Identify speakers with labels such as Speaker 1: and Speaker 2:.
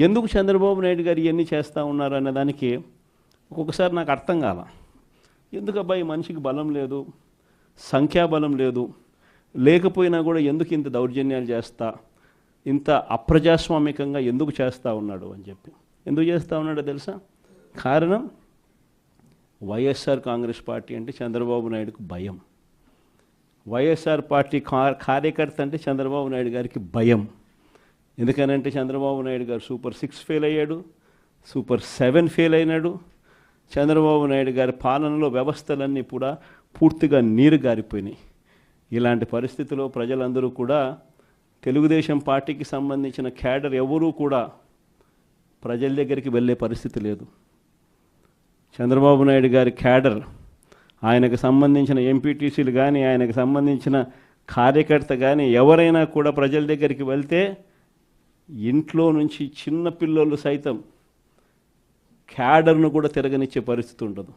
Speaker 1: ఎందుకు చంద్రబాబు నాయుడు గారు ఇవన్నీ చేస్తూ ఉన్నారు అనే దానికి ఒక్కొక్కసారి నాకు అర్థం కాల. ఎందుకు అబ్బాయి మనిషికి బలం లేదు, సంఖ్యాబలం లేదు, లేకపోయినా కూడా ఎందుకు ఇంత దౌర్జన్యాలు చేస్తా, ఇంత అప్రజాస్వామికంగా ఎందుకు చేస్తూ ఉన్నాడు అని చెప్పి. ఎందుకు చేస్తూ ఉన్నాడో తెలుసా? కారణం వైఎస్ఆర్ కాంగ్రెస్ పార్టీ అంటే చంద్రబాబు నాయుడుకు భయం. వైఎస్ఆర్ పార్టీ కార్యకర్త అంటే చంద్రబాబు నాయుడు గారికి భయం. ఎందుకనంటే చంద్రబాబు నాయుడు గారు సూపర్ 6 ఫెయిల్ అయ్యాడు, సూపర్ 7 ఫెయిల్ అయినాడు. చంద్రబాబు నాయుడు గారి పాలనలో వ్యవస్థలన్నీ కూడా పూర్తిగా నీరు గారిపోయినాయి. ఇలాంటి పరిస్థితిలో ప్రజలందరూ కూడా తెలుగుదేశం పార్టీకి సంబంధించిన క్యాడర్ ఎవరూ కూడా ప్రజల దగ్గరికి వెళ్ళే పరిస్థితి లేదు. చంద్రబాబు నాయుడు గారి క్యాడర్, ఆయనకు సంబంధించిన ఎంపీటీసీలు కానీ, ఆయనకు సంబంధించిన కార్యకర్త కానీ ఎవరైనా కూడా ప్రజల దగ్గరికి వెళ్తే ఇంట్లో నుంచి చిన్న పిల్లలు సైతం క్యాడర్ను కూడా తిరగనిచ్చే పరిస్థితి ఉండదు.